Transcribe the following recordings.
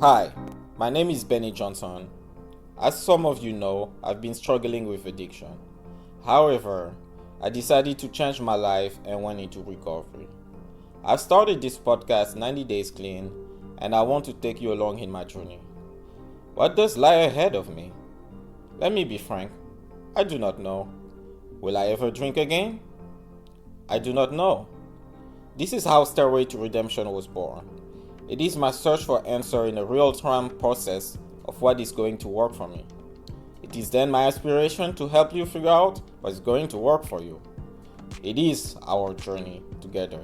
Hi, my name is Benny Johnson. As some of you know, I've been struggling with addiction. However, I decided to change my life and went into recovery. I've started this podcast 90 Days Clean, and I want to take you along in my journey. What does lie ahead of me? Let me be frank, I do not know. Will I ever drink again? I do not know. This is how Stairway to Redemption was born. It is my search for answer in a real-time process of what is going to work for me. It is then my aspiration to help you figure out what's going to work for you. It is our journey together.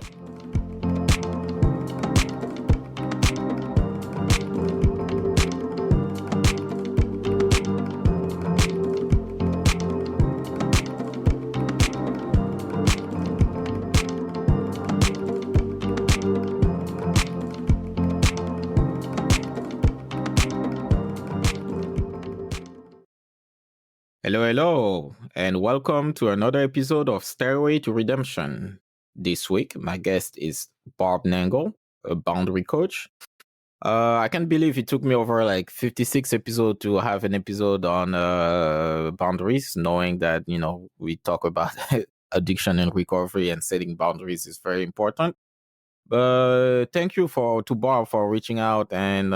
Hello, and welcome to another episode of Stairway to Redemption. This week, my guest is Bob Nangle, a boundary coach. I can't believe it took me over like 56 episodes to have an episode on boundaries, knowing that, we talk about addiction and recovery and setting boundaries is very important. But thank you to Bob for reaching out and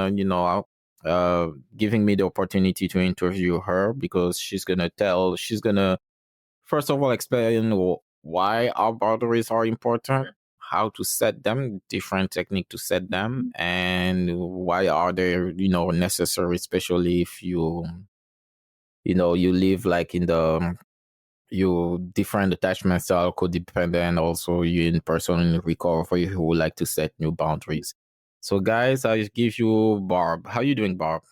giving me the opportunity to interview her because she's gonna first of all explain why our boundaries are important, how to set them, different technique to set them, and why are they necessary, especially if you live like in the you different attachment style, codependent, also you in person in recovery who would like to set new boundaries. So guys, I give you Barb. How you doing, Barb?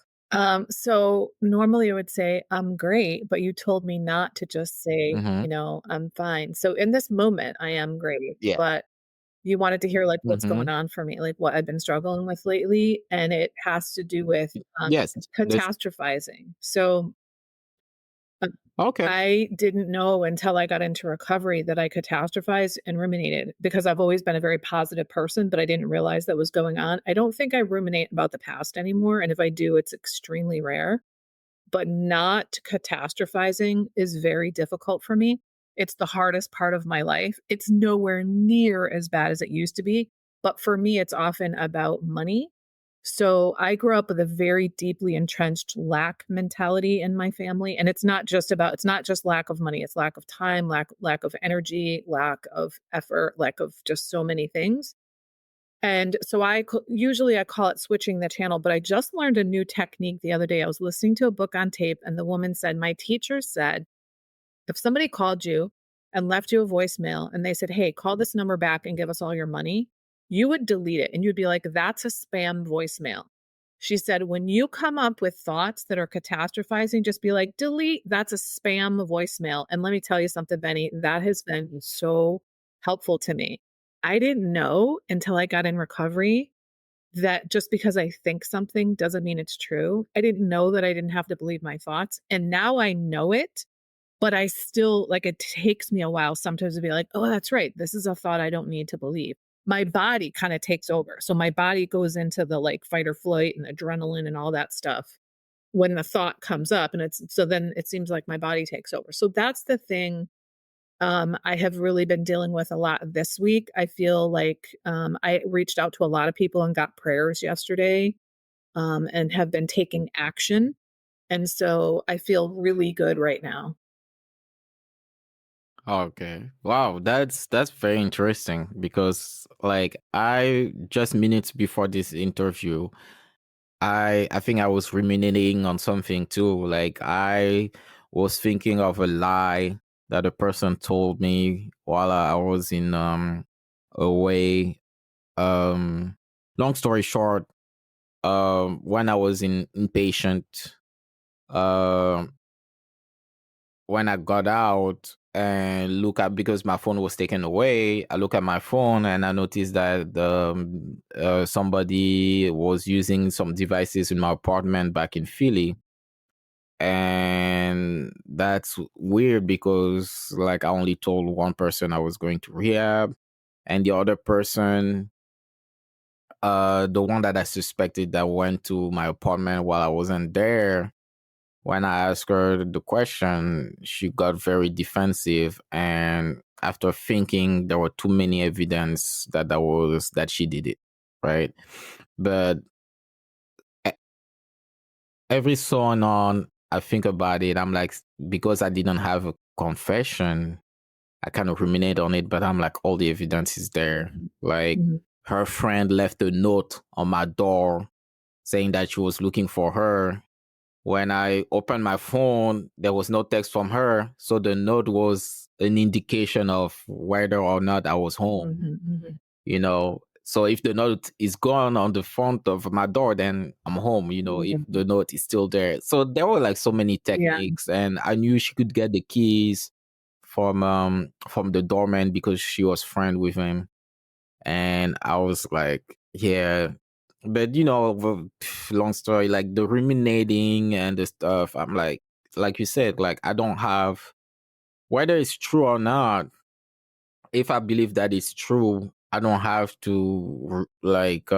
So normally I would say I'm great, but you told me not to just say, Mm-hmm. I'm fine. So in this moment, I am great, Yeah. but you wanted to hear like what's Mm-hmm. going on for me, like what I've been struggling with lately, and it has to do with Yes. This. catastrophizing. So Okay. I didn't know until I got into recovery that I catastrophized and ruminated because I've always been a very positive person, but I didn't realize that was going on. I don't think I ruminate about the past anymore. And if I do, it's extremely rare. But not catastrophizing is very difficult for me. It's the hardest part of my life. It's nowhere near as bad as it used to be. But for me, it's often about money. So I grew up with a very deeply entrenched lack mentality in my family. And it's not just lack of money, it's lack of time, lack of energy, lack of effort, lack of just so many things. And so usually I call it switching the channel, but I just learned a new technique the other day. I was listening to a book on tape and the woman said, my teacher said, if somebody called you and left you a voicemail and they said, hey, call this number back and give us all your money, you would delete it and you'd be like, that's a spam voicemail. She said, when you come up with thoughts that are catastrophizing, just be like, delete, that's a spam voicemail. And let me tell you something, Benny, that has been so helpful to me. I didn't know until I got in recovery that just because I think something doesn't mean it's true. I didn't know that I didn't have to believe my thoughts. And now I know it, but I still like it takes me a while sometimes to be like, oh, that's right. This is a thought I don't need to believe. My body kind of takes over. So my body goes into the like fight or flight and adrenaline and all that stuff when the thought comes up. And then it seems like my body takes over. So that's the thing I have really been dealing with a lot this week. I feel like I reached out to a lot of people and got prayers yesterday and have been taking action. And so I feel really good right now. Okay. Wow, that's very interesting because like I just minutes before this interview, I think I was ruminating on something too. Like I was thinking of a lie that a person told me while I was in away. Um Long story short, when I was in inpatient, um when I got out and look at because my phone was taken away, I look at my phone and I noticed that somebody was using some devices in my apartment back in Philly, and that's weird because like I only told one person I was going to rehab, and the other person the one that I suspected that went to my apartment while I wasn't there, when I asked her the question, she got very defensive. And after thinking there were too many evidence that she did it, right? But e- every so on, I think about it. I'm like, because I didn't have a confession, I kind of ruminate on it. But I'm like, all the evidence is there. Like, Mhm. her friend left a note on my door saying that she was looking for her. When I opened my phone, there was no text from her. So the note was an indication of whether or not I was home, Mhm. So if the note is gone on the front of my door, then I'm home, if Mhm. the note is still there. So there were like so many Yeah. techniques, and I knew she could get the keys from the doorman because she was friend with him. And I was like, yeah. But long story, like the ruminating and the stuff, I'm like you said, like I don't have, whether it's true or not, if I believe that it's true, I don't have to like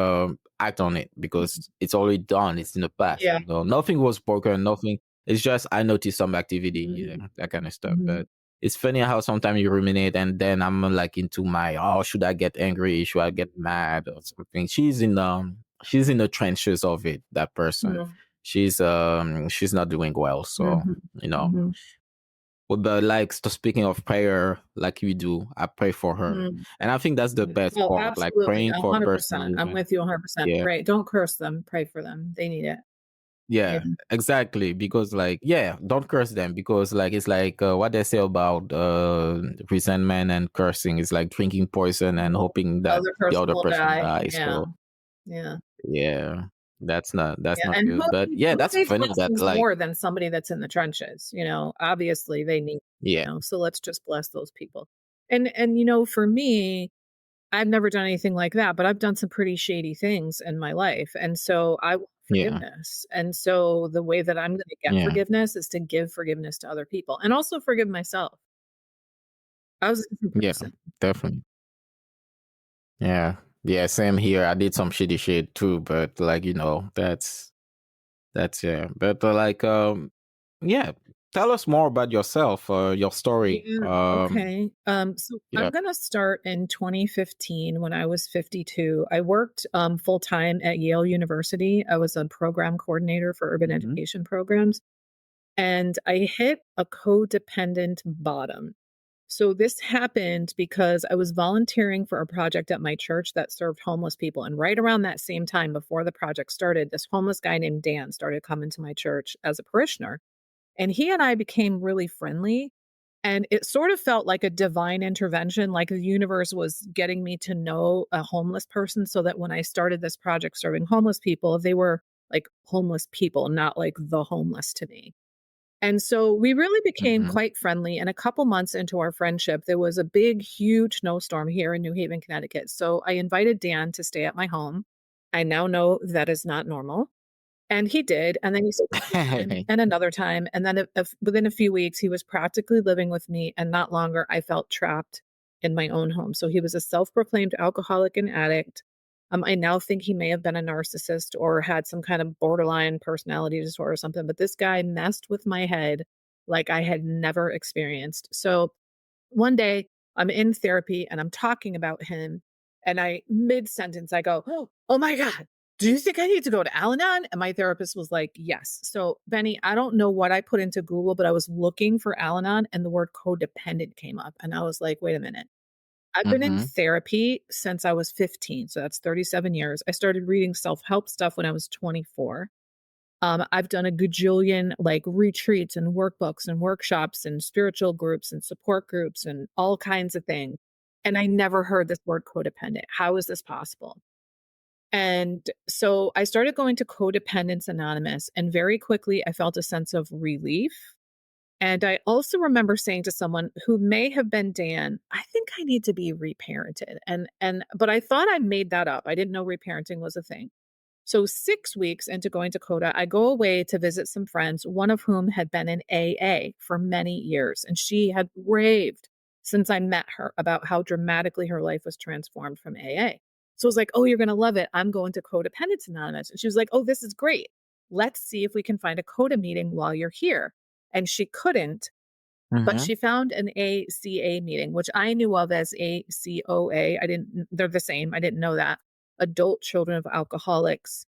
act on it because it's already done. It's in the past. Yeah. Nothing was broken. Nothing. It's just I noticed some activity, Mhm. that kind of stuff. Mhm. But it's funny how sometimes you ruminate and then I'm like into my, oh, should I get angry? Should I get mad or something? She's in the trenches of it. That person. Mhm. She's not doing well. So Mhm. you know. Mhm. But like, so speaking of prayer, like you do, I pray for her, Mhm. and I think that's the best Oh, part. Like absolutely. praying for a person 100%. I'm living. with you 100%. Yeah, Pray. Don't curse them. Pray for them. They need it. Yeah. yeah, exactly. Because like, yeah, don't curse them because like it's like what they say about resentment and cursing is like drinking poison and hoping The that other the person other will person die. dies. Yeah. So Yeah. yeah, that's Yeah. not And good. But yeah, who that's needs funny that blessings like, more than somebody that's in the trenches? Obviously they need, yeah, so let's just bless those people. And for me, I've never done anything like that, but I've done some pretty shady things in my life. And so I want yeah, forgiveness. And so the way that I'm going to get yeah, forgiveness is to give forgiveness to other people and also forgive myself. I was a different yeah, person. definitely. Yeah. Yeah, same here. I did some shitty shit too, but like, that's yeah. But like yeah, tell us more about yourself, your story. Yeah, okay. So Yeah. I'm gonna start in 2015 when I was 52. I worked full time at Yale University. I was a program coordinator for urban Mhm. education programs, and I hit a codependent bottom. So this happened because I was volunteering for a project at my church that served homeless people. And right around that same time, before the project started, this homeless guy named Dan started coming to my church as a parishioner. And he and I became really friendly. And it sort of felt like a divine intervention, like the universe was getting me to know a homeless person so that when I started this project serving homeless people, they were like homeless people, not like the homeless to me. And so we really became Mhm. quite friendly. And a couple months into our friendship, there was a big, huge snowstorm here in New Haven, Connecticut. So I invited Dan to stay at my home. I now know that is not normal. And he did. And then he stayed again and another time. And then within a few weeks, he was practically living with me. And not longer, I felt trapped in my own home. So he was a self proclaimed alcoholic and addict. I now think he may have been a narcissist or had some kind of borderline personality disorder or something. But this guy messed with my head like I had never experienced. So one day I'm in therapy and I'm talking about him. And I, mid sentence, I go, oh my God, do you think I need to go to Al Anon? And my therapist was like, yes. So, Benny, I don't know what I put into Google, but I was looking for Al Anon and the word codependent came up. And I was like, wait a minute. I've been in Mhm. therapy since I was 15. So that's 37 years. I started reading self help stuff when I was 24. I've done a gajillion like retreats and workbooks and workshops and spiritual groups and support groups and all kinds of things. And I never heard this word codependent. How is this possible? And so I started going to Codependence Anonymous, and very quickly I felt a sense of relief. And I also remember saying to someone who may have been Dan, I think I need to be reparented. But I thought I made that up. I didn't know reparenting was a thing. So 6 weeks into going to Coda, I go away to visit some friends, one of whom had been in AA for many years. And she had raved since I met her about how dramatically her life was transformed from AA. So I was like, "Oh, you're gonna love it. I'm going to Codependence Anonymous." And she was like, "Oh, this is great. Let's see if we can find a CODA meeting while you're here." And she couldn't, but Mhm. she found an ACA meeting, which I knew of as ACOA. I didn't, they're the same. I didn't know that. Adult Children of Alcoholics.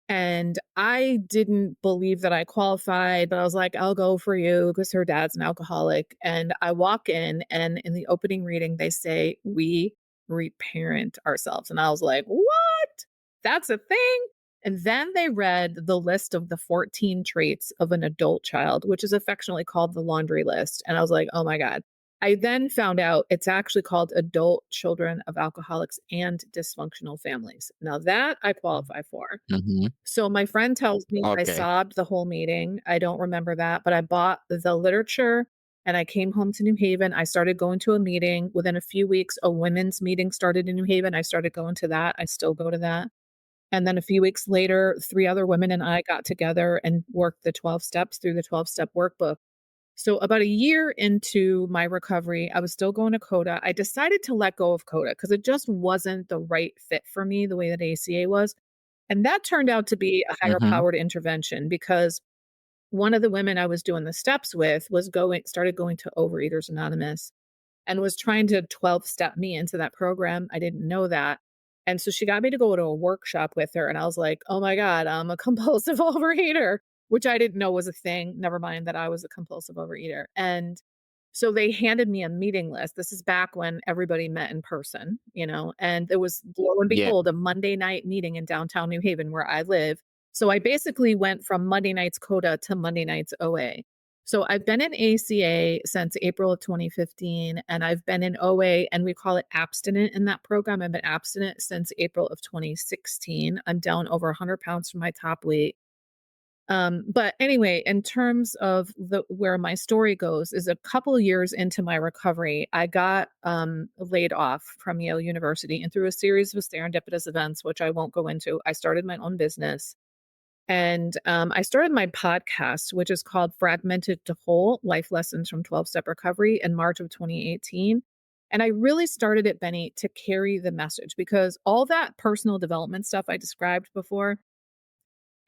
And I didn't believe that I qualified, but I was like, I'll go for you because her dad's an alcoholic. And I walk in, and in the opening reading, they say, "We reparent ourselves." And I was like, what? That's a thing? And then they read the list of the 14 traits of an adult child, which is affectionately called the laundry list. And I was like, oh my God. I then found out it's actually called Adult Children of Alcoholics and Dysfunctional Families. Now that I qualify for. Mhm. So my friend tells me I Okay. sobbed the whole meeting. I don't remember that, but I bought the literature and I came home to New Haven. I started going to a meeting. Within a few weeks, a women's meeting started in New Haven. I started going to that. I still go to that. And then a few weeks later, 3 other women and I got together and worked the 12 steps through the 12-step workbook. So about a year into my recovery, I was still going to CODA. I decided to let go of CODA because it just wasn't the right fit for me the way that ACA was. And that turned out to be a higher Mhm. powered intervention because one of the women I was doing the steps with was started going to Overeaters Anonymous and was trying to 12 step me into that program. I didn't know that. And so she got me to go to a workshop with her. And I was like, oh my God, I'm a compulsive overeater, which I didn't know was a thing. Never mind that I was a compulsive overeater. And so they handed me a meeting list. This is back when everybody met in person, and it was, lo and Yeah. behold, a Monday night meeting in downtown New Haven where I live. So I basically went from Monday nights CODA to Monday nights OA. So I've been in ACA since April of 2015, and I've been in OA, and we call it abstinent in that program. I've been abstinent since April of 2016. I'm down over 100 pounds from my top weight. But anyway, in terms of the where my story goes is a couple years into my recovery, I got laid off from Yale University, and through a series of serendipitous events, which I won't go into, I started my own business. And I started my podcast, which is called Fragmented to Whole: Life Lessons from 12 Step Recovery, in March of 2018. And I really started it, Benny, to carry the message because all that personal development stuff I described before,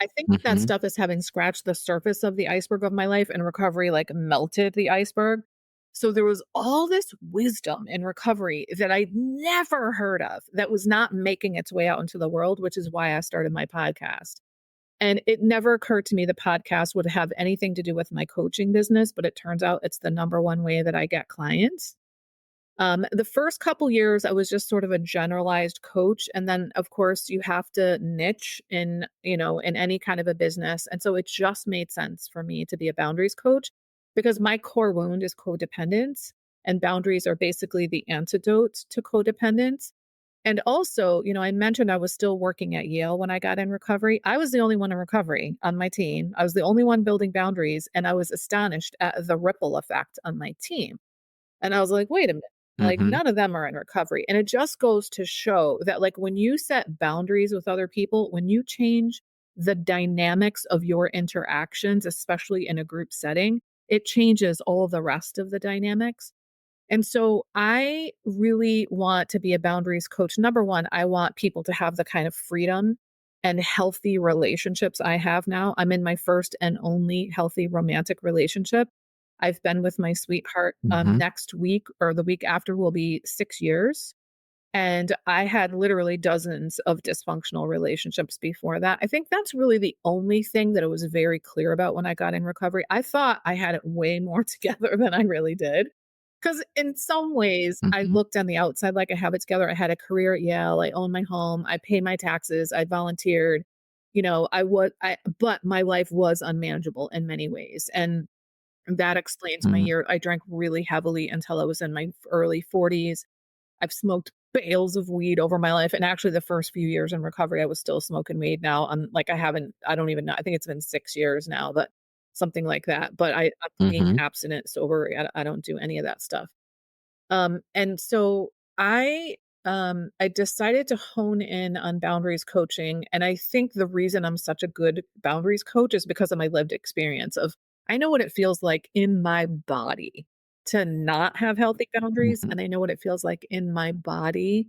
I think that Mhm. stuff is having scratched the surface of the iceberg of my life, and recovery like melted the iceberg. So there was all this wisdom in recovery that I'd never heard of that was not making its way out into the world, which is why I started my podcast. And it never occurred to me the podcast would have anything to do with my coaching business, but it turns out it's the number one way that I get clients. The first couple years, I was just sort of a generalized coach. And then, of course, you have to niche in any kind of a business. And so it just made sense for me to be a boundaries coach because my core wound is codependence, and boundaries are basically the antidote to codependence. And also, I mentioned I was still working at Yale when I got in recovery. I was the only one in recovery on my team. I was the only one building boundaries, and I was astonished at the ripple effect on my team. And I was like, wait a minute, like Mhm. none of them are in recovery. And it just goes to show that, like, when you set boundaries with other people, when you change the dynamics of your interactions, especially in a group setting, it changes all the rest of the dynamics. And so I really want to be a boundaries coach. Number one, I want people to have the kind of freedom and healthy relationships I have now. I'm in my first and only healthy romantic relationship. I've been with my sweetheart. Mhm. Next week or the week after will be 6 years. And I had literally dozens of dysfunctional relationships before that. I think that's really the only thing that it was very clear about when I got in recovery. I thought I had it way more together than I really did. Because in some ways, I Mhm. looked on the outside like I have it together. I had a career at Yale. I own my home. I pay my taxes. I volunteered. But my life was unmanageable in many ways. And that explains my Mhm. year. I drank really heavily until I was in my early 40s. I've smoked bales of weed over my life, and actually the first few years in recovery, I was still smoking weed. Now I don't even know. I think it's been 6 years now, but something like that. But I'm clean, Mhm. abstinent, sober. I don't do any of that stuff. And so I decided to hone in on boundaries coaching. And I think the reason I'm such a good boundaries coach is because of my lived experience of I know what it feels like in my body to not have healthy boundaries. Mhm. And I know what it feels like in my body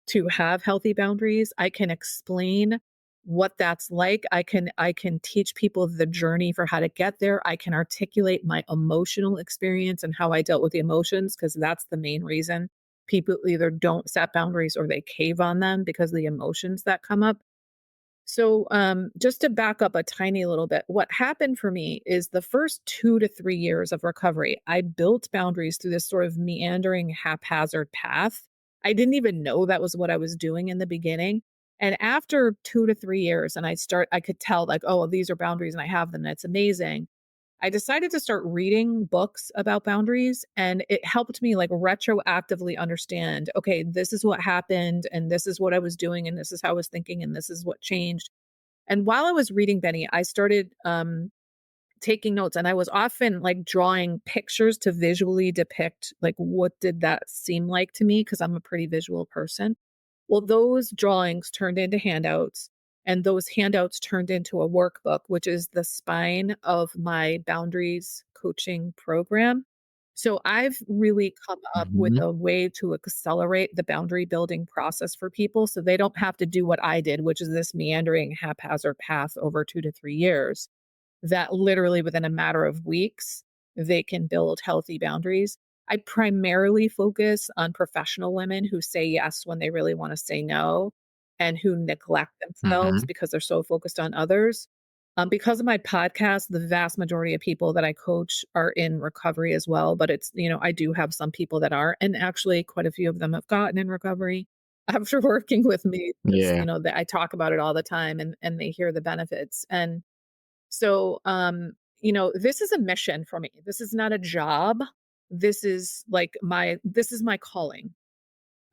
to have healthy boundaries. I can explain what that's like. I can teach people the journey for how to get there. I can articulate my emotional experience and how I dealt with the emotions, because that's the main reason people either don't set boundaries or they cave on them because of the emotions that come up. So, just to back up a tiny little bit, what happened for me is the first 2 to 3 years of recovery, I built boundaries through this sort of meandering, haphazard path. I didn't even know that was what I was doing in the beginning. And after 2 to 3 years, and I could tell, like, oh, these are boundaries and I have them. And it's amazing. I decided to start reading books about boundaries, and it helped me like retroactively understand, okay, this is what happened and this is what I was doing and this is how I was thinking and this is what changed. And while I was reading Benny, I started taking notes, and I was often like drawing pictures to visually depict like what did that seem like to me, because I'm a pretty visual person. Well, those drawings turned into handouts, and those handouts turned into a workbook, which is the spine of my boundaries coaching program. So I've really come up with Mhm. a way to accelerate the boundary building process for people so they don't have to do what I did, which is this meandering haphazard path over 2 to 3 years, that literally within a matter of weeks, they can build healthy boundaries. I primarily focus on professional women who say yes when they really want to say no and who neglect themselves Mhm. because they're so focused on others. Because of my podcast, the vast majority of people that I coach are in recovery as well. But I do have some people that are, and actually, quite a few of them have gotten in recovery after working with me. Yeah. That I talk about it all the time, and they hear the benefits. And so, this is a mission for me. This is not a job. This is my calling.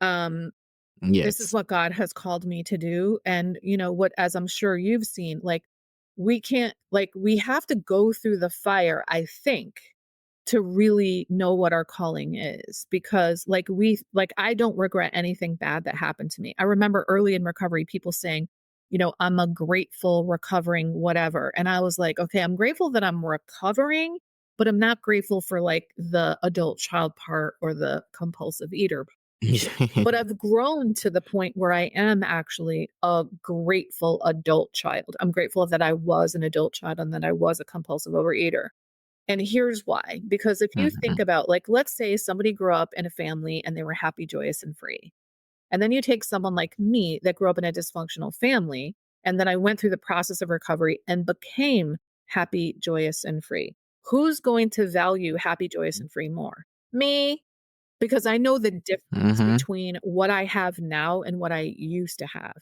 Um, this is Yes. what God has called me to do. And what, as I'm sure you've seen, like we have to go through the fire, I think, to really know what our calling is, because I don't regret anything bad that happened to me. I remember early in recovery people saying, I'm a grateful recovering whatever. And I was like, okay, I'm grateful that I'm recovering, but I'm not grateful for like the adult child part or the compulsive eater. But I've grown to the point where I am actually a grateful adult child. I'm grateful that I was an adult child and that I was a compulsive overeater. And here's why. Because if you think Mhm. about, like, let's say somebody grew up in a family and they were happy, joyous, and free. And then you take someone like me that grew up in a dysfunctional family, and then I went through the process of recovery and became happy, joyous, and free. Who's going to value happy, joyous, and free more? Me, because I know the difference Mhm. between what I have now and what I used to have.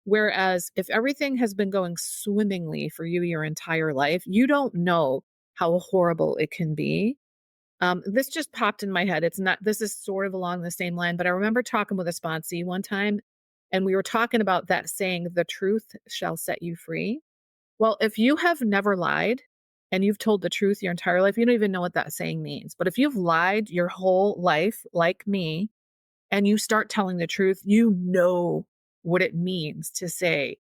Whereas if everything has been going swimmingly for you your entire life, you don't know how horrible it can be. This just popped in my head. This is sort of along the same line, but I remember talking with a sponsee one time, and we were talking about that saying, the truth shall set you free. Well, if you have never lied and you've told the truth your entire life, you don't even know what that saying means. But if you've lied your whole life, like me, and you start telling the truth, you know what it means to say,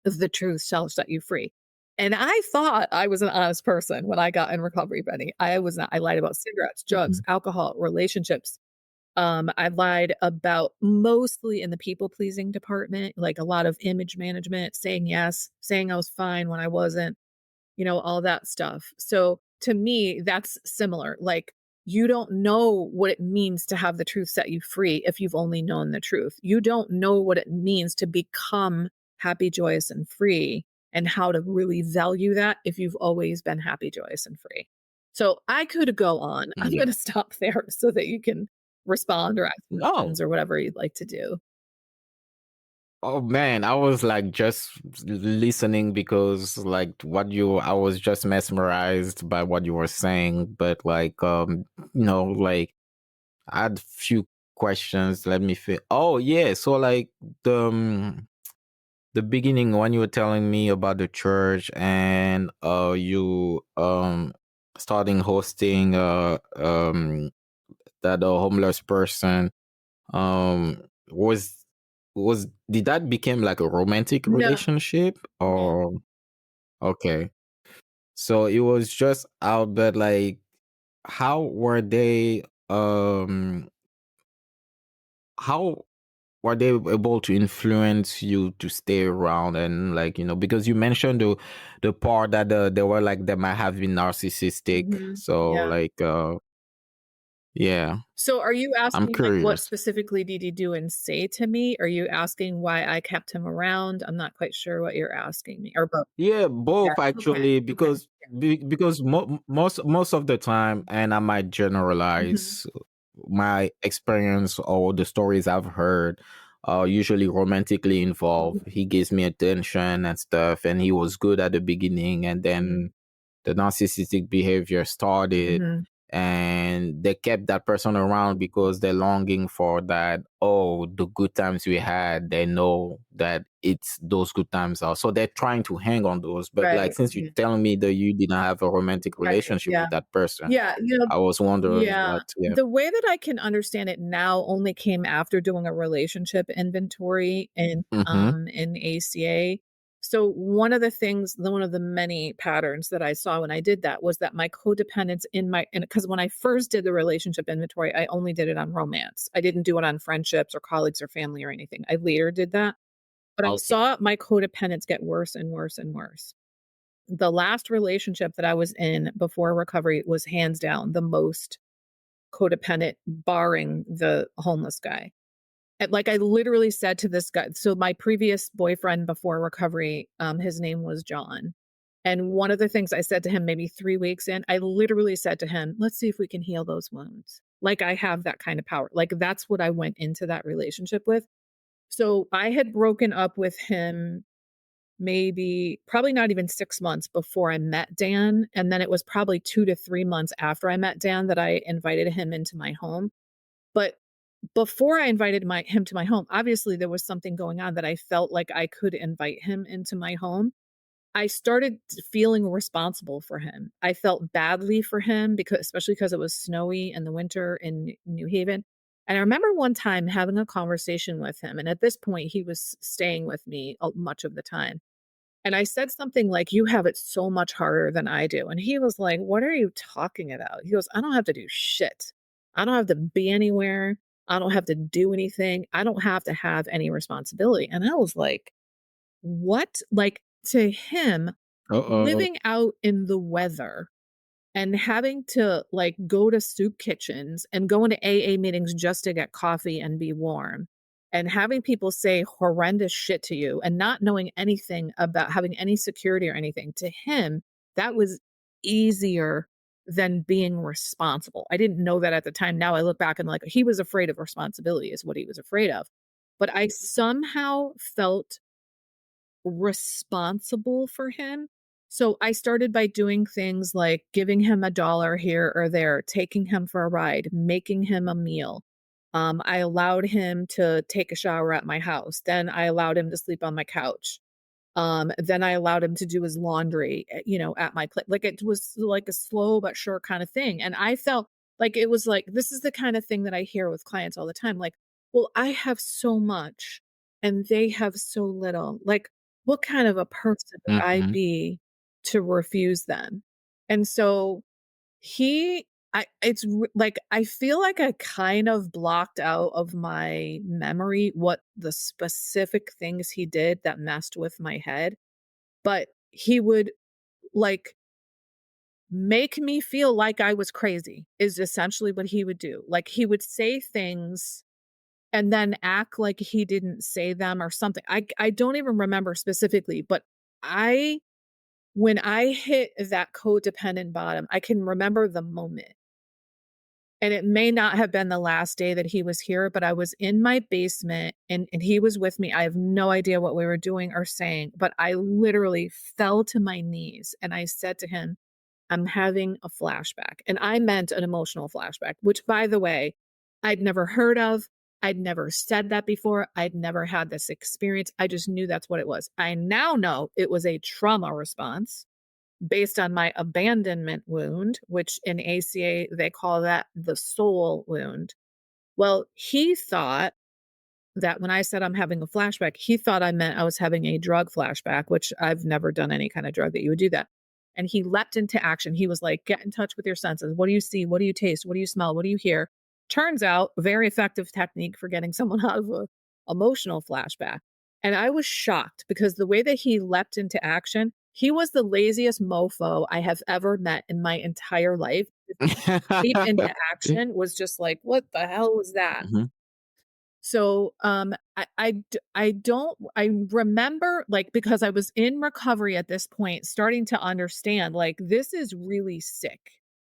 the truth shall set you free. And I thought I was an honest person when I got in recovery, Benny. I was not. I lied about cigarettes, drugs, Mhm. alcohol, relationships. I lied about mostly in the people pleasing department, like a lot of image management, saying yes, saying I was fine when I wasn't, all that stuff. So to me, that's similar. Like, you don't know what it means to have the truth set you free if you've only known the truth. You don't know what it means to become happy, joyous, and free, and how to really value that if you've always been happy, joyous, and free. So I could go on. I'm going Yeah. to stop there so that you can respond or ask No. questions or whatever you'd like to do. Oh man, I was like just listening because I was just mesmerized by what you were saying, but like I had few questions. Let me feel. Oh yeah, so like the beginning when you were telling me about the church and you starting hosting that homeless person um was did that become like a romantic No, relationship no. or okay, so it was just out, but like how were they how were they able to influence you to stay around? And like, because you mentioned the part that they were like, they might have been narcissistic. So Yeah. like, yeah, So are you I'm asking, like, what curious. specifically did he do and say to me? Are you asking why I kept him around? I'm not quite sure what you're asking me, or both. Yeah, Yeah. both Okay. actually, Okay. because most of the time, and I might Mhm. generalize my experience or the stories I've heard, are usually romantically involved. Mhm. He gives me attention and stuff, and he was good at the beginning, and Mhm. then the narcissistic behavior started, Mhm. and they kept that person around because they're longing for that. Oh, the good times we had, they know that it's those good times are, so they're trying to hang on those. But like, Right. since you're Mhm. telling me that you didn't have a romantic Right. relationship Yeah. with that person, Yeah, I was wondering yeah. what. Yeah. The way that I can understand it now only came after doing a relationship inventory Mm-hmm. in ACA. So one of the many patterns that I saw when I did that was that my codependence in my and because when I first did the relationship inventory, I only did it on romance. I didn't do it on friendships or colleagues or family or anything. I later did that, but I Okay. saw my codependence get worse and worse and worse. The last relationship that I was in before recovery was hands down the most codependent, barring the homeless guy. And, like, I literally said to this guy, so my previous boyfriend before recovery, his name was John. And one of the things I said to him maybe 3 weeks in, I literally said to him, let's see if we can heal those wounds. Like, I have that kind of power. Like, that's what I went into that relationship with. So I had broken up with him maybe probably not even 6 months before I met Dan, and then it was probably 2 to 3 months after I met Dan that I invited him into my home. But before I invited him to my home, obviously there was something going on that I felt like I could invite him into my home. I started feeling responsible for him. I felt badly for him because especially because it was snowy in the winter in New Haven. And I remember one time having a conversation with him, and at this point he was staying with me much of the time. And I said something like, "You have it so much harder than I do." And he was like, "What are you talking about?" He goes, "I don't have to do shit. I don't have to be anywhere. I don't have to do anything. I don't have to have any responsibility." And I was like, "What?" Like, to him, Uh-oh. living out in the weather and having to, like, go to soup kitchens and go into AA meetings just to get coffee and be warm, and having people say horrendous shit to you and not knowing anything about having any security or anything, to him, that was easier than being responsible. I didn't know that at the time. Now I look back and, like, he was afraid of responsibility is what he was afraid of. But I somehow felt responsible for him. So I started by doing things like giving him a dollar here or there, taking him for a ride, making him a meal. I allowed him to take a shower at my house. Then I allowed him to sleep on my couch. Then I allowed him to do his laundry, at my place. Like it was like a slow but sure kind of thing. And I felt like it was like, this is the kind of thing that I hear with clients all the time. Like, well, I have so much and they have so little. Like, what kind of a person would I Mm-hmm. be to refuse them? And so he like, I feel like I kind of blocked out of my memory what the specific things he did that messed with my head, but he would, like, make me feel like I was crazy is essentially what he would do. Like, he would say things and then act like he didn't say them or something. I don't even remember specifically, but I when I hit that codependent bottom, I can remember the moment. And it may not have been the last day that he was here, but I was in my basement and he was with me. I have no idea what we were doing or saying, but I literally fell to my knees and I said to him, I'm having a flashback. And I meant an emotional flashback, which, by the way, I'd never heard of. I'd never said that before. I'd never had this experience. I just knew that's what it was. I now know it was a trauma response based on my abandonment wound, which in ACA, they call that the soul wound. Well, he thought that when I said I'm having a flashback, he thought I meant I was having a drug flashback, which I've never done any kind of drug that you would do that. And he leapt into action. He was like, get in touch with your senses. What do you see? What do you taste? What do you smell? What do you hear? Turns out, very effective technique for getting someone out of emotional flashback. And I was shocked because the way that he leapt into action, he was the laziest mofo I have ever met in my entire life. Leap into action was just like, what the hell was that? Mhm. So, I don't I remember, like, because I was in recovery at this point, starting to understand, like, this is really sick.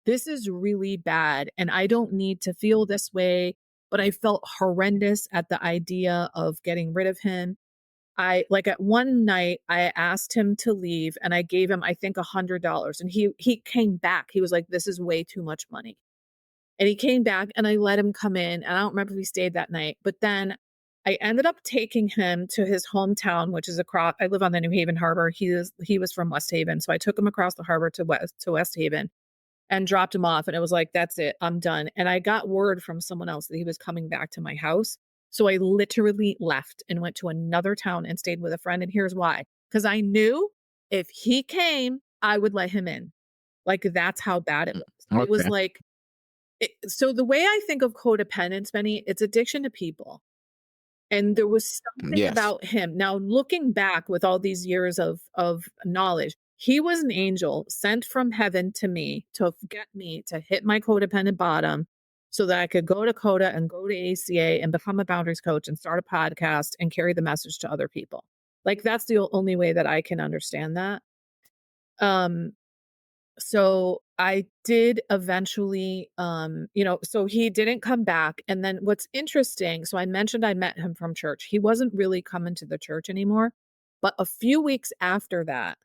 This is really bad, and I don't need to feel this way, but I felt horrendous at the idea of getting rid of him. I like, at one night, I asked him to leave, and I gave him, I think, $100, and he came back. He was like, "This is way too much money." And he came back and I let him come in, and I don't remember if he stayed that night, but then I ended up taking him to his hometown, which is across. I live on the New Haven harbor. He was from West Haven. So I took him across the harbor to West Haven and dropped him off, and it was like, "That's it. I'm done." And I got word from someone else that he was coming back to my house. So I literally left and went to another town and stayed with a friend, and here's why. Because I knew if he came, I would let him in. Like, that's how bad it was. It was Okay. like, so the way I think of codependence, Benny, it's addiction to people. And there was something Yes. about him. Now, looking back with all these years of knowledge, he was an angel sent from heaven to me to get me to hit my codependent bottom so that I could go to CODA and go to ACA and become a boundaries coach and start a podcast and carry the message to other people. Like, that's the only way that I can understand that. Um, so I did eventually, so he didn't come back. And then what's interesting, so I mentioned I met him from church. He wasn't really coming to the church anymore. But a few weeks after that,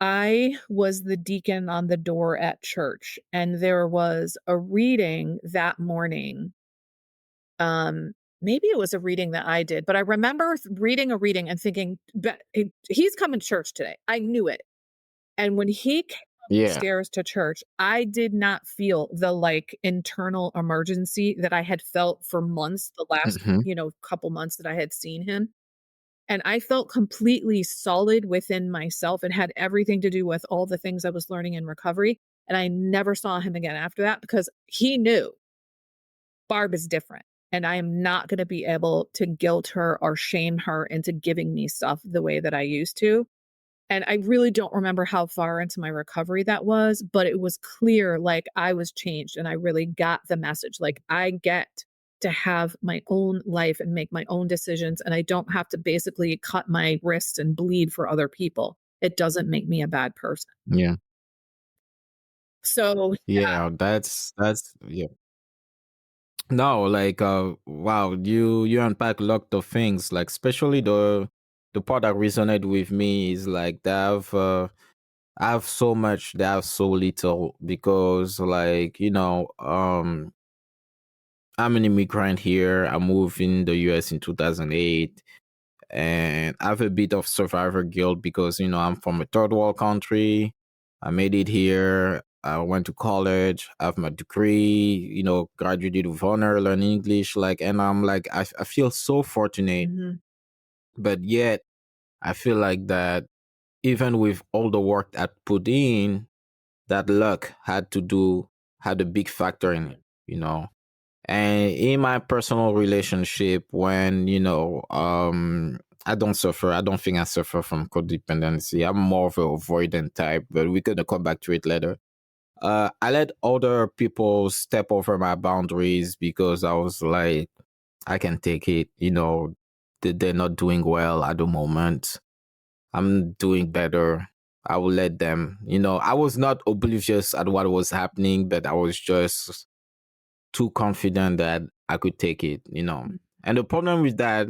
I was the deacon on the door at church, and there was a reading that morning. Maybe it was a reading that I did, but I remember reading a reading and thinking, he's coming to church today. I knew it. And when he came Yeah. upstairs to church, I did not feel the, like, internal emergency that I had felt for months, the last, Mhm. couple months that I had seen him. And I felt completely solid within myself. It had everything to do with all the things I was learning in recovery. And I never saw him again after that because he knew Barb is different. And I am not going to be able to guilt her or shame her into giving me stuff the way that I used to. And I really don't remember how far into my recovery that was, but it was clear, like, I was changed and I really got the message. Like, I get to have my own life and make my own decisions, and I don't have to basically cut my wrists and bleed for other people. It doesn't make me a bad person. Yeah. So, Yeah. That's yeah. No, like wow, you unpack a lot of things, like especially the part that resonated with me is like they I have so much, they have so little because like, I'm an immigrant here. I moved in the US in 2008 and I have a bit of survivor guilt because, I'm from a third world country. I made it here. I went to college. I have my degree, graduated with honor, learn English. Like, and I'm like, I feel so fortunate, mhm, but yet I feel like that even with all the work I put in, that luck had a big factor in it, And in my personal relationship, when, I don't suffer, I don't think I suffer from codependency. I'm more of a avoidant type, but we're going to come back to it later. I let other people step over my boundaries because I was like, I can take it, they're not doing well at the moment. I'm doing better. I will let them, I was not oblivious at what was happening, but I was just too confident that I could take it. mm, And the problem with that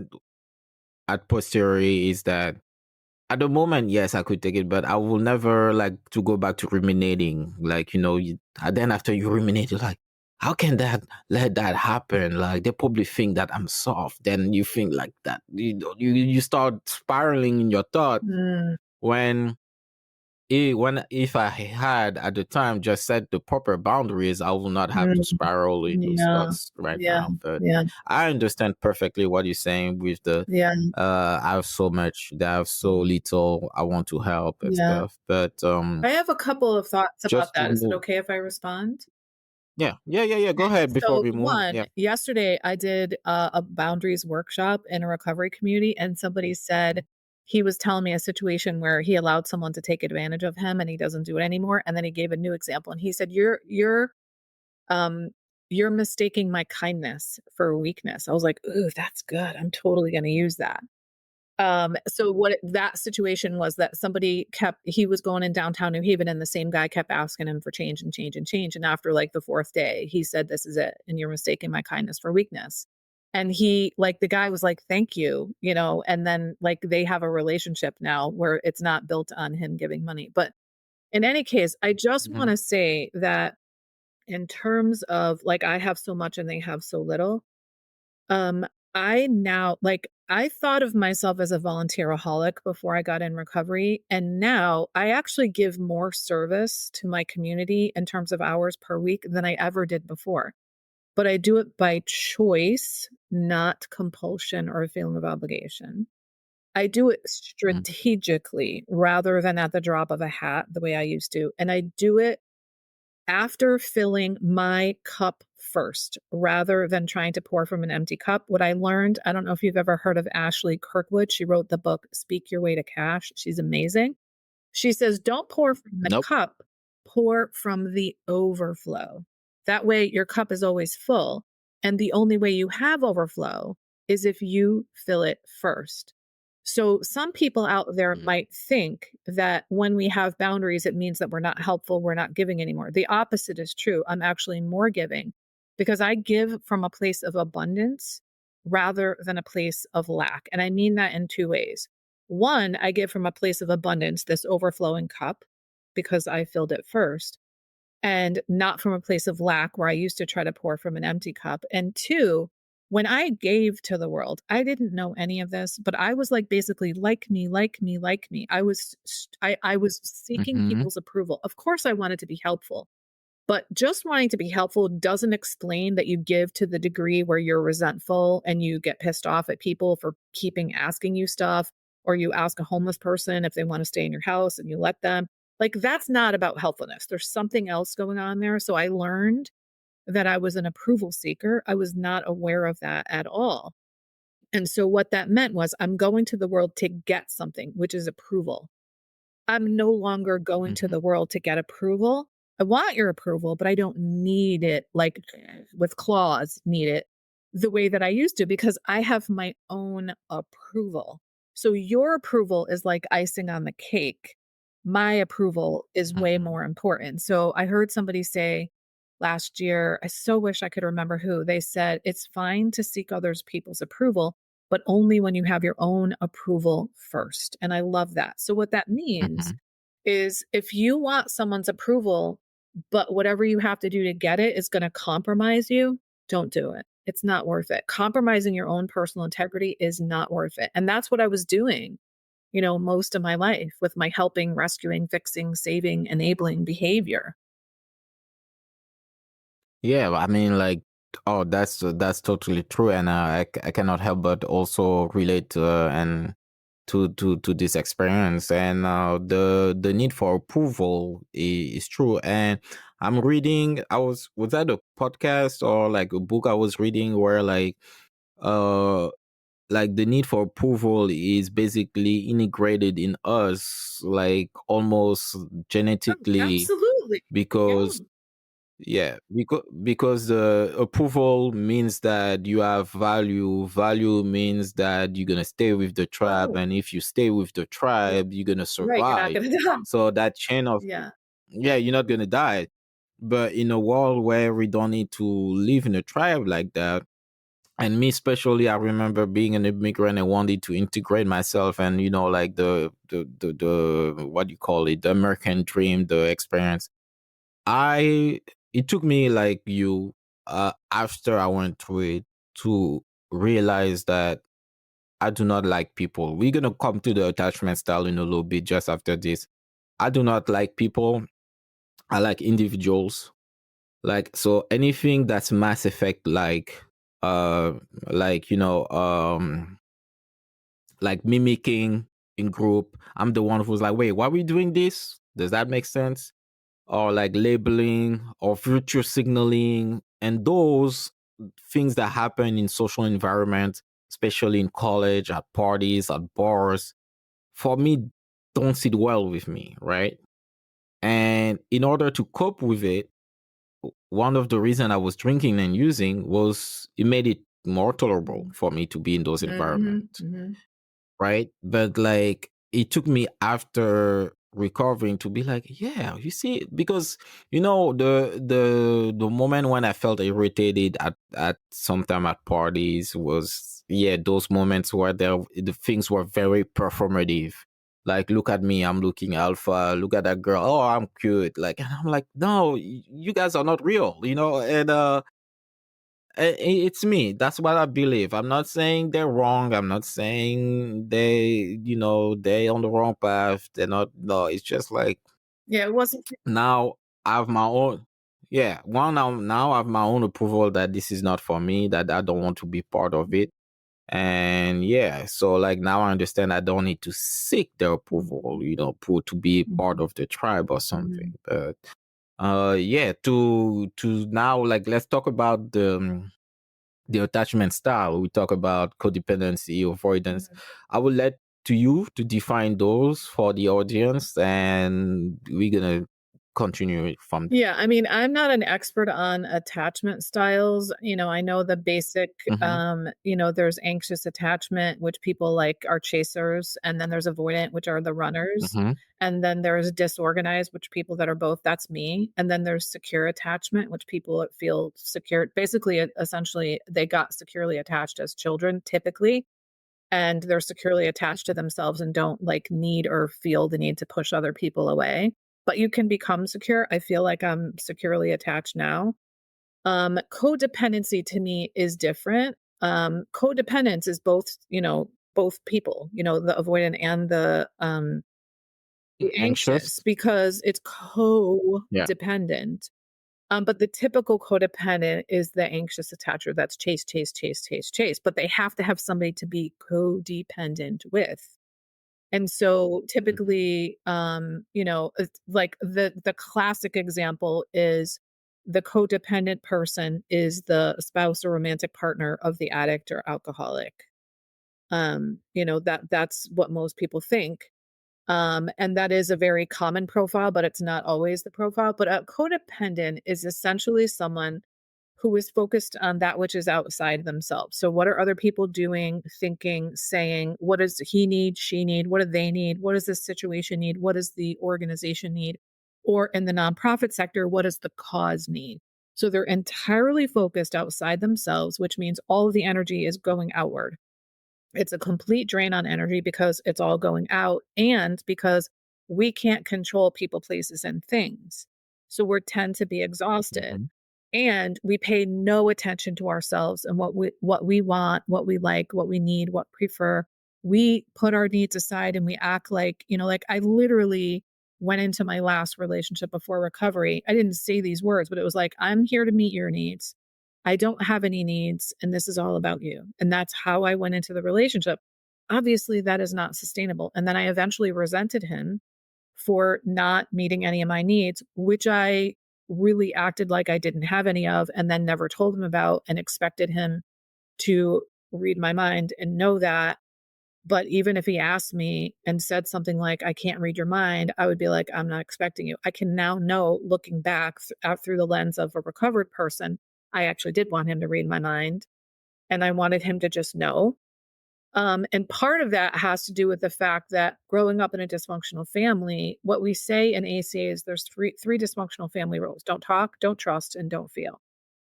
at posteriori is that at the moment, yes, I could take it, but I will never like to go back to ruminating. Like, and then after you ruminate, you're like, how can that let that happen? Like, they probably think that I'm soft. Then you think like that. You start spiraling in your thought mm, when if I had at the time just set the proper boundaries, I will not have to mm. spiral in those Yeah, thoughts right yeah, now. But yeah, I understand perfectly what you're saying with the yeah, I have so much, I have so little, I want to help and yeah. stuff. But I have a couple of thoughts about just to that. Is it move, okay if I respond? Yeah. Go And ahead before so, we move. one, Yeah. yesterday I did a boundaries workshop in a recovery community, and somebody said he was telling me a situation where he allowed someone to take advantage of him and he doesn't do it anymore. And then he gave a new example and he said, um, you're mistaking my kindness for weakness. I was like, ooh, that's good. I'm totally going to use that. So that situation was that he was going in downtown New Haven and the same guy kept asking him for change and change and change. And after like the fourth day, he said, this is it. And you're mistaking my kindness for weakness. And the guy was like, thank you, and then like they have a relationship now where it's not built on him giving money. But in any case, I just want Mhm. to say that in terms of like, I have so much and they have so little, um, I now I thought of myself as a volunteeraholic before I got in recovery, and now I actually give more service to my community in terms of hours per week than I ever did before. But I do it by choice, not compulsion or a feeling of obligation. I do it Mhm. strategically rather than at the drop of a hat the way I used to, and I do it after filling my cup first rather than trying to pour from an empty cup. What I learned, I don't know if you've ever heard of Ashley Kirkwood. She wrote the book Speak Your Way to Cash. She's amazing. She says, don't pour from the Nope. cup, pour from the overflow. That way, your cup is always full. And the only way you have overflow is if you fill it first. So, some people out there Mhm. might think that when we have boundaries, it means that we're not helpful, we're not giving anymore. The opposite is true. I'm actually more giving because I give from a place of abundance rather than a place of lack. And I mean that in two ways. One, I give from a place of abundance, this overflowing cup, because I filled it first, and not from a place of lack where I used to try to pour from an empty cup. And two, when I gave to the world, I didn't know any of this, but I was like basically like me, like me, like me. I was seeking Mhm. people's approval. Of course I wanted to be helpful, but just wanting to be helpful doesn't explain that you give to the degree where you're resentful and you get pissed off at people for keeping asking you stuff, or you ask a homeless person if they want to stay in your house and you let them. Like, that's not about helpfulness. There's something else going on there. So I learned that I was an approval seeker. I was not aware of that at all. And so what that meant was I'm going to the world to get something, which is approval. I'm no longer going to Mhm. the world to get approval. I want your approval, but I don't need it like with claws, need it the way that I used to because I have my own approval. So your approval is like icing on the cake. My approval is way Mhm. more important. So I heard somebody say last year, I so wish I could remember who, they said it's fine to seek others people's approval, but only when you have your own approval first. And I love that. So, what that means Mhm. is if you want someone's approval, but whatever you have to do to get it is going to compromise you, don't do it. It's not worth it. Compromising your own personal integrity is not worth it. And that's what I was doing, most of my life with my helping, rescuing, fixing, saving, enabling behavior. Yeah, I mean, like, oh, that's totally true, and I cannot help but also relate and to this experience, and the need for approval is true. And I'm reading. Was that a podcast or like a book I was reading where uh like the need for approval is basically integrated in us, like almost Oh, genetically, absolutely. Yeah. because yeah, because the approval means that you have value. Value means that you're gonna stay with the tribe, Oh, and if you stay with the yeah. tribe, you're gonna Right. You're not survive. going to die. So that chain of, Yeah. yeah, you're not gonna die. But in a world where we don't need to live in a tribe like that, and me especially, I remember being an immigrant and wanted to integrate myself, and like the what do you call it, the American dream, the experience. I It took me like you after I went through it to realize that I do not like people. We're gonna come to the attachment style in a little bit just after this. I do not like people. I like individuals. Like, so anything that's Mass Effect uh like like mimicking in group. I'm the one who's like, wait, why are we doing this? Does that make sense? or like labeling or virtue signaling, and those things that happen in social environments, especially in college, at parties, at bars, for me, don't sit well with me, right? And in order to cope with it, one of the reasons I was drinking and using was it made it more tolerable for me to be in those Mm-hmm, environments, mm-hmm. right? But like it took me after recovering to be like, yeah, you see, because the moment when I felt irritated at sometime at parties was, yeah, those moments where the things were very performative. Like, look at me, I'm looking alpha. Look at that girl. Oh, I'm cute. Like, and I'm like, no, you guys are not real, and it's me. That's what I believe. I'm not saying they're wrong. I'm not saying they on the wrong path. They're not. No, it's just like Yeah, it wasn't. now I have my own. Yeah, one now I have my own approval that this is not for me. That I don't want to be part of it. And yeah, so like now I understand I don't need to seek their approval. To be part Mhm, of the tribe or mhm. something. But yeah, to now, like, let's talk about the attachment style. We talk about codependency, avoidance. Mhm. I will let to you to define those for the audience, and we're gonna continue from Yeah, I mean, I'm not an expert on attachment styles. I know the basic, there. Hmm. there's anxious attachment, which people like are chasers, and then there's avoidant, which are the runners. Hmm. And then there's disorganized, which people that are both, that's me. And then there's secure attachment, which people that feel secure. Basically, essentially, they got securely attached as children, typically, and they're securely attached to themselves and don't like need or feel the need to push other people away. But you can become secure. I feel like I'm securely attached now. Codependency to me is different. Codependence is both people, the avoidant and the Anxious. anxious, because it's Yeah. codependent. But the typical codependent is the anxious attacher that's chase, chase, chase, chase, chase. But they have to have somebody to be codependent with. And so typically, it's like the classic example is the codependent person is the spouse or romantic partner of the addict or alcoholic. That's what most people think. And that is a very common profile, but it's not always the profile. But a codependent is essentially someone who is focused on that which is outside themselves. So, what are other people doing, thinking, saying? What does he need, she need? What do they need? What does this situation need? What does the organization need? Or in the nonprofit sector, what does the cause need? So, they're entirely focused outside themselves, which means all of the energy is going outward. It's a complete drain on energy because it's all going out and because we can't control people, places, and things. So we tend to be exhausted Hmm. and we pay no attention to ourselves and what we want, what we like, what we need, what prefer. We put our needs aside and we act like I literally went into my last relationship before recovery. I didn't say these words, but it was like, I'm here to meet your needs. I don't have any needs, and this is all about you. And that's how I went into the relationship. Obviously, that is not sustainable. And then I eventually resented him for not meeting any of my needs, which I really acted like I didn't have any of, and then never told him about and expected him to read my mind and know that. But even if he asked me and said something like, I can't read your mind, I would be like, I'm not expecting you. I can now know, looking back out through the lens of a recovered person, I actually did want him to read my mind and I wanted him to just know. And part of that has to do with the fact that growing up in a dysfunctional family, what we say in ACA is there's three dysfunctional family rules: don't talk, don't trust, and don't feel.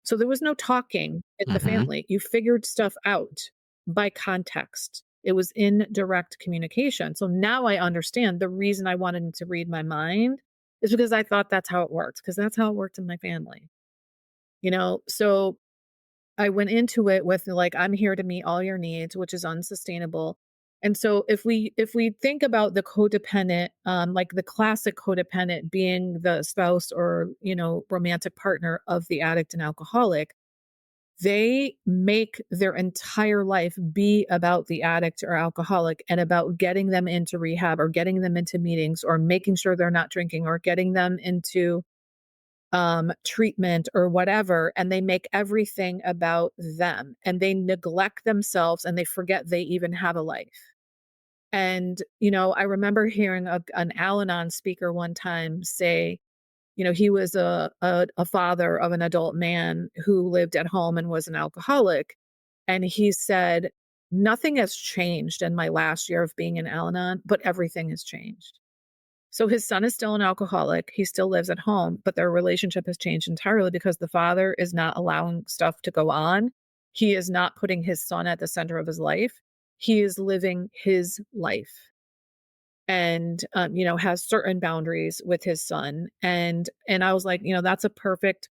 So there was no talking in the Hmm. family. You figured stuff out by context. It was in direct communication. So now I understand the reason I wanted him to read my mind is because I thought that's how it worked, because that's how it worked in my family. So I went into it with like, I'm here to meet all your needs, which is unsustainable. And so if we think about the codependent, like the classic codependent being the spouse or romantic partner of the addict and alcoholic, They make their entire life be about the addict or alcoholic and about getting them into rehab or getting them into meetings or making sure they're not drinking or getting them into treatment or whatever. And they make everything about them and they neglect themselves and they forget they even have a life. And, I remember hearing an Al-Anon speaker one time say, he was a father of an adult man who lived at home and was an alcoholic. And he said, nothing has changed in my last year of being in Al-Anon, but everything has changed. So his son is still an alcoholic. He still lives at home, but their relationship has changed entirely because the father is not allowing stuff to go on. He is not putting his son at the center of his life. He is living his life and, has certain boundaries with his son. And I was like, that's a perfect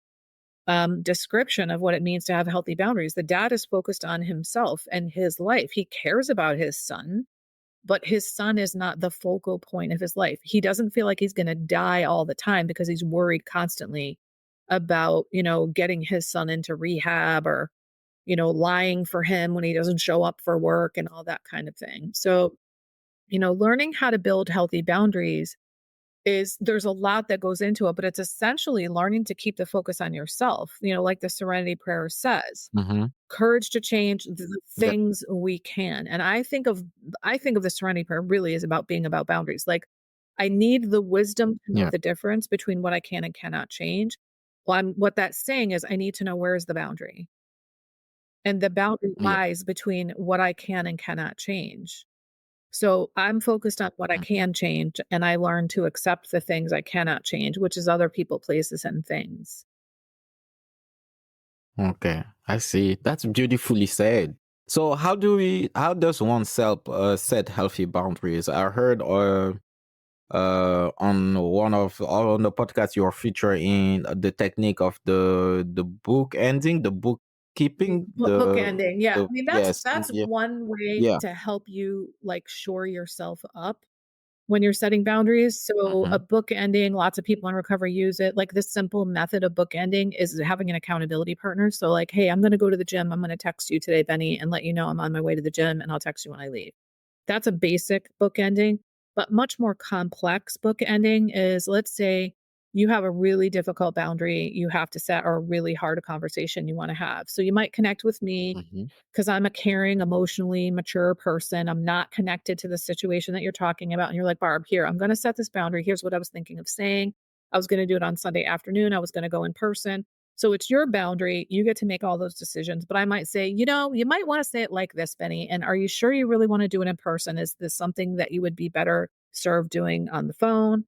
description of what it means to have healthy boundaries. The dad is focused on himself and his life. He cares about his son, but his son is not the focal point of his life. He doesn't feel like he's going to die all the time because he's worried constantly about, getting his son into rehab or, lying for him when he doesn't show up for work and all that kind of thing. So, learning how to build healthy boundaries there's a lot that goes into it, but it's essentially learning to keep the focus on yourself, like the Serenity Prayer says. Mm-hmm. Courage to change the things we can. And I think of the Serenity Prayer really is about being about boundaries. Like I need the wisdom to know Yeah. the difference between what I can and cannot change. Well, what that's saying is I need to know where is the boundary. And the boundary Yeah. lies between what I can and cannot change. So I'm focused on what I can change, and I learn to accept the things I cannot change, which is other people, places, and things. Okay, I see. That's beautifully said. So how does one set healthy boundaries? I heard on the podcast you're featuring the technique of the book ending, the bookkeeping, Bookending, yeah. the I mean, yes, that's yeah, one way yeah. to help you like shore yourself up when you're setting boundaries. So Mm-hmm, a book ending, lots of people in recovery use it. Like this simple method of book ending is having an accountability partner. So like, hey, I'm going to go to the gym. I'm going to text you today, Benny, and let you know I'm on my way to the gym, and I'll text you when I leave. That's a basic book ending, but much more complex book ending is, let's say you have a really difficult boundary you have to set or a really hard conversation you want to have. So you might connect with me mm-hmm, because I'm a caring, emotionally mature person. I'm not connected to the situation that you're talking about. And you're like, Barb, here, I'm going to set this boundary. Here's what I was thinking of saying. I was going to do it on Sunday afternoon. I was going to go in person. So it's your boundary. You get to make all those decisions. But I might say, you might want to say it like this, Benny. And are you sure you really want to do it in person? Is this something that you would be better served doing on the phone?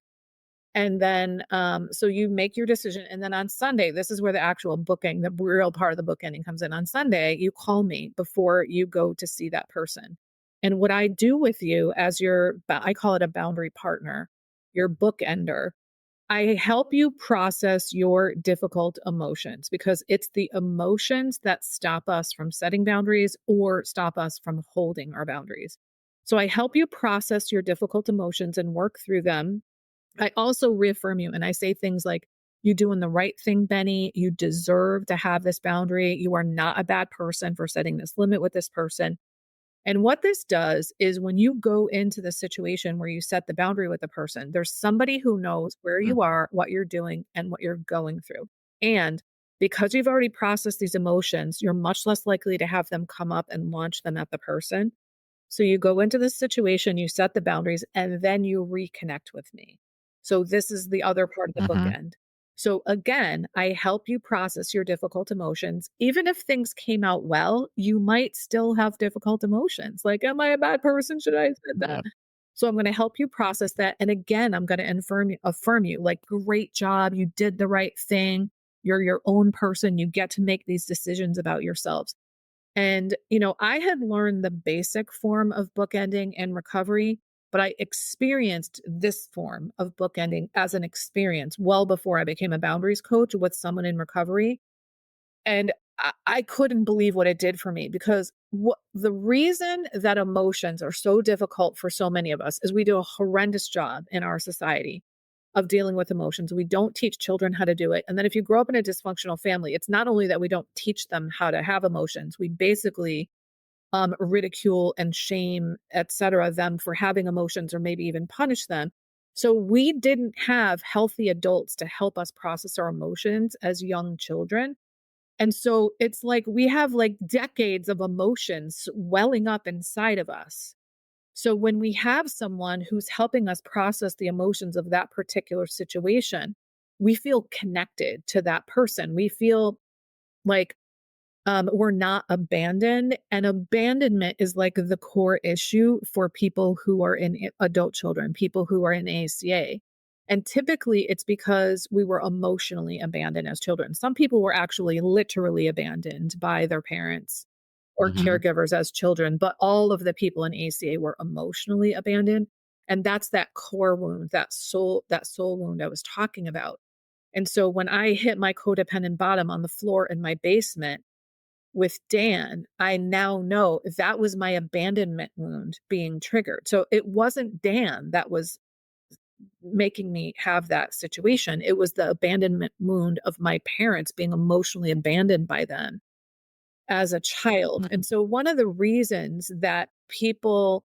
And then, so you make your decision. And then on Sunday, this is where the actual booking, the real part of the book ending comes in. On Sunday, you call me before you go to see that person. And what I do with you as I call it a boundary partner, your bookender, I help you process your difficult emotions because it's the emotions that stop us from setting boundaries or stop us from holding our boundaries. So I help you process your difficult emotions and work through them. I also reaffirm you and I say things like, you're doing the right thing, Benny. You deserve to have this boundary. You are not a bad person for setting this limit with this person. And what this does is when you go into the situation where you set the boundary with a person, there's somebody who knows where you are, what you're doing, and what you're going through. And because you've already processed these emotions, you're much less likely to have them come up and launch them at the person. So you go into this situation, you set the boundaries, and then you reconnect with me. So this is the other part of the mm-hmm. bookend. So again, I help you process your difficult emotions. Even if things came out well, you might still have difficult emotions. Like, am I a bad person? Should I have said that? Yeah. So I'm going to help you process that. And again, I'm going to affirm you, like, great job. You did the right thing. You're your own person. You get to make these decisions about yourselves. And, I had learned the basic form of bookending in recovery, but I experienced this form of bookending as an experience well before I became a boundaries coach with someone in recovery. And I couldn't believe what it did for me because the reason that emotions are so difficult for so many of us is we do a horrendous job in our society of dealing with emotions. We don't teach children how to do it. And then if you grow up in a dysfunctional family, it's not only that we don't teach them how to have emotions, we basically ridicule and shame, etc., them for having emotions, or maybe even punish them. So we didn't have healthy adults to help us process our emotions as young children. And so it's like we have like decades of emotions welling up inside of us. So when we have someone who's helping us process the emotions of that particular situation, we feel connected to that person. We feel like we're not abandoned. And abandonment is like the core issue for people who are in adult children, people who are in ACA. And typically it's because we were emotionally abandoned as children. Some people were actually literally abandoned by their parents or caregivers as children, but all of the people in ACA were emotionally abandoned. And that's that core wound, that soul wound I was talking about. And so when I hit my codependent bottom on the floor in my basement with Dan, I now know that was my abandonment wound being triggered. So it wasn't Dan that was making me have that situation. It was the abandonment wound of my parents being emotionally abandoned by them as a child. And so one of the reasons that people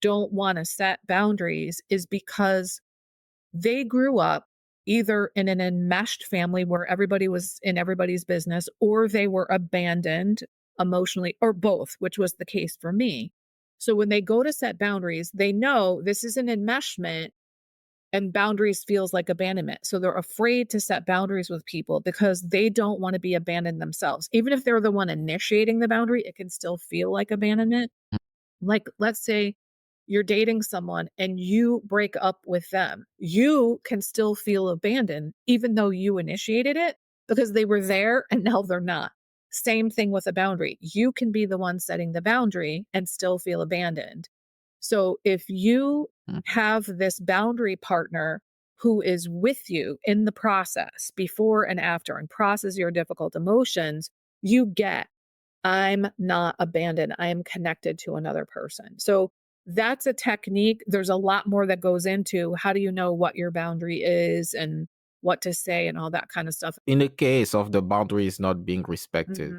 don't want to set boundaries is because they grew up either in an enmeshed family where everybody was in everybody's business, or they were abandoned emotionally, or both, which was the case for me. So when they go to set boundaries, they know this is an enmeshment, and boundaries feels like abandonment. So they're afraid to set boundaries with people because they don't want to be abandoned themselves. Even if they're the one initiating the boundary, it can still feel like abandonment. Like, let's say you're dating someone and you break up with them. You can still feel abandoned, even though you initiated it, because they were there and now they're not. Same thing with a boundary. You can be the one setting the boundary and still feel abandoned. So if you have this boundary partner who is with you in the process before and after and process your difficult emotions, you get, I'm not abandoned. I am connected to another person. So that's a technique. There's a lot more that goes into how do you know what your boundary is and what to say and all that kind of stuff. In the case of the boundaries not being respected,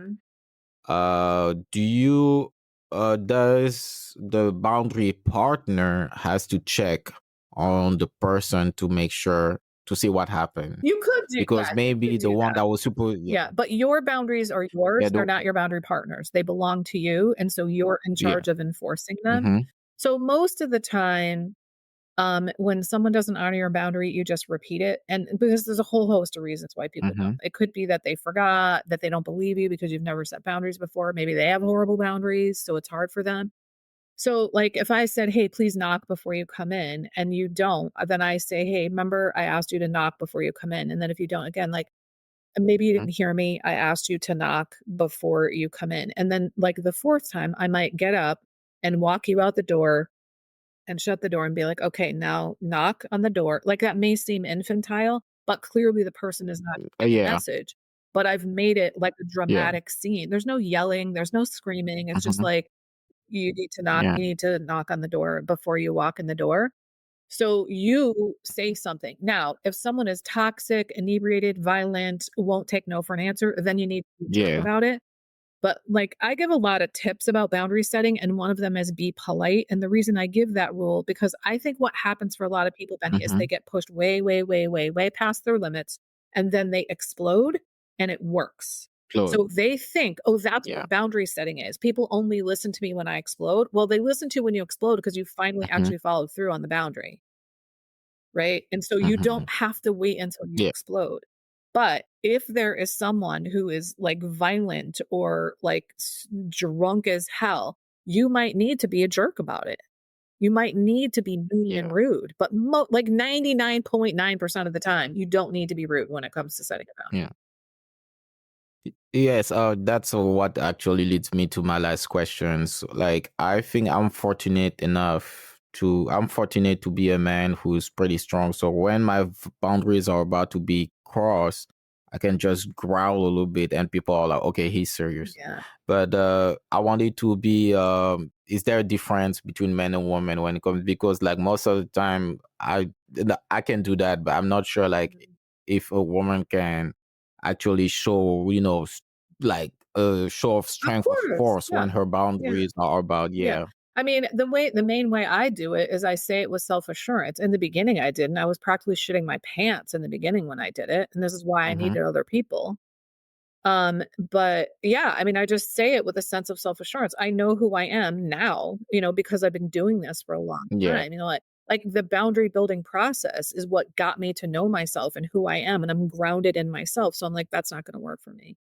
do you does the boundary partner has to check on the person to make sure to see what happened? You could do Because that. maybe the one that was supposed Yeah, but your boundaries are yours. They're not your boundary partners. They belong to you. And so you're in charge of enforcing them. So most of the time, when someone doesn't honor your boundary, you just repeat it. And because there's a whole host of reasons why people don't. It could be that they forgot, that they don't believe you because you've never set boundaries before. Maybe they have horrible boundaries, so it's hard for them. So like if I said, hey, please knock before you come in, and you don't, then I say, hey, remember I asked you to knock before you come in. And then if you don't, again, like, maybe you didn't hear me. I asked you to knock before you come in. And then like the fourth time, I might get up and walk you out the door and shut the door and be like, okay, now knock on the door. Like that may seem infantile, but clearly the person is not getting the message. But I've made it like a dramatic scene. There's no yelling. There's no screaming. It's just like, you need to knock. You need to knock on the door before you walk in the door. So you say something. Now, if someone is toxic, inebriated, violent, won't take no for an answer, then you need to talk about it. But like I give a lot of tips about boundary setting, and one of them is be polite. And the reason I give that rule, because I think what happens for a lot of people, Benny, is they get pushed way, way, way, way, way past their limits, and then they explode and it works. So they think, oh, that's what boundary setting is. People only listen to me when I explode. Well, they listen to when you explode because you finally actually followed through on the boundary. Right. And so you don't have to wait until you explode. But if there is someone who is like violent or like drunk as hell, you might need to be a jerk about it. You might need to be mean and rude, but like 99.9% of the time, you don't need to be rude when it comes to setting a boundary. Yes, that's what actually leads me to my last questions. Like, I think I'm fortunate to be a man who's pretty strong. So when my boundaries are about to be crossed, I can just growl a little bit and people are like, okay, he's serious. But I wanted to be, is there a difference between men and women when it comes, because like most of the time I can do that, but I'm not sure like Mhm. if a woman can actually show, like a show of Of strength of course. force Yeah. when her Yeah. boundaries are about, Yeah. yeah. I mean, the main way I do it is I say it with self-assurance. In the beginning, I didn't. I was practically shitting my pants in the beginning when I did it, and this is why I Mm-hmm. needed other people. But yeah, I mean, I just say it with a sense of self-assurance. I know who I am now, because I've been doing this for a long Yeah. time. Like the boundary building process is what got me to know myself and who I am, and I'm grounded in myself. So I'm like, that's not going to work for me.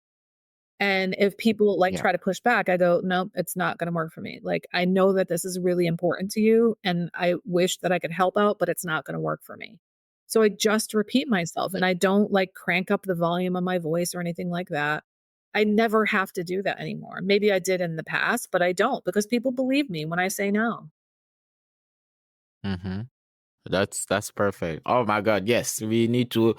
And if people like Yeah. try to push back, I go, no, it's not going to work for me. Like, I know that this is really important to you and I wish that I could help out, but it's not going to work for me. So I just repeat myself and I don't like crank up the volume of my voice or anything like that. I never have to do that anymore. Maybe I did in the past, but I don't because people believe me when I say no. Mm-hmm. That's perfect. Oh my God, yes. I need to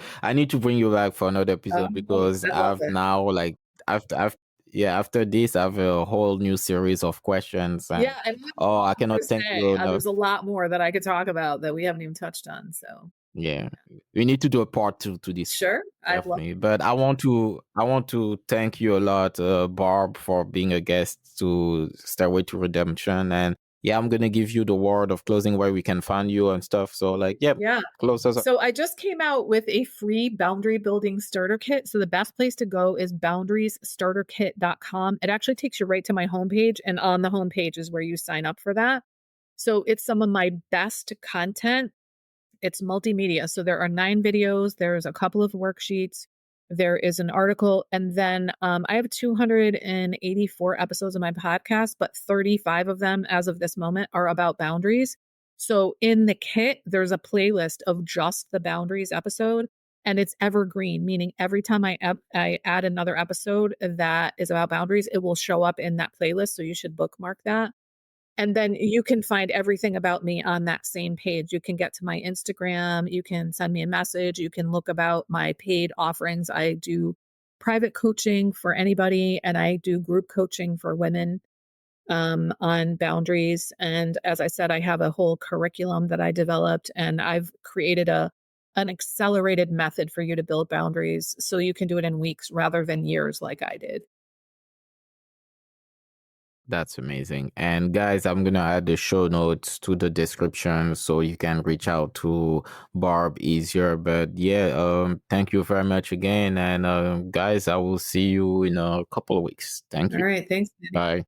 bring you back for another episode because I love I've it. now like after yeah, after this I have a whole new series of questions, and Yeah, and I have a oh, lot I more cannot to thank say. you enough. There's a lot more that I could talk about that we haven't even touched on. So, Yeah. We need to do a part two to this one, sure, I'd love. definitely. But I want to thank you a lot, Barb, for being a guest to Stairway to Redemption. And yeah, I'm gonna give you the word of closing where we can find you and stuff. So like, yep, Yeah. close us up. So I just came out with a free boundary building starter kit. So the best place to go is boundariesstarterkit.com. It actually takes you right to my homepage, and on the homepage is where you sign up for that. So it's some of my best content. It's multimedia. So there are 9 videos, there's a couple of worksheets, there is an article, and then I have 284 episodes of my podcast, but 35 of them as of this moment are about boundaries. So in the kit, there's a playlist of just the boundaries episode, and it's evergreen, meaning every time I add another episode that is about boundaries, it will show up in that playlist. So you should bookmark that. And then you can find everything about me on that same page. You can get to my Instagram, you can send me a message, you can look about my paid offerings. I do private coaching for anybody, and I do group coaching for women on boundaries. And as I said, I have a whole curriculum that I developed, and I've created an accelerated method for you to build boundaries so you can do it in weeks rather than years like I did. That's amazing. And guys, I'm gonna add the show notes to the description so you can reach out to Barb easier. But yeah, thank you very much again. And guys, I will see you in a couple of weeks. Thank All you. right. Thanks, Manny. Bye.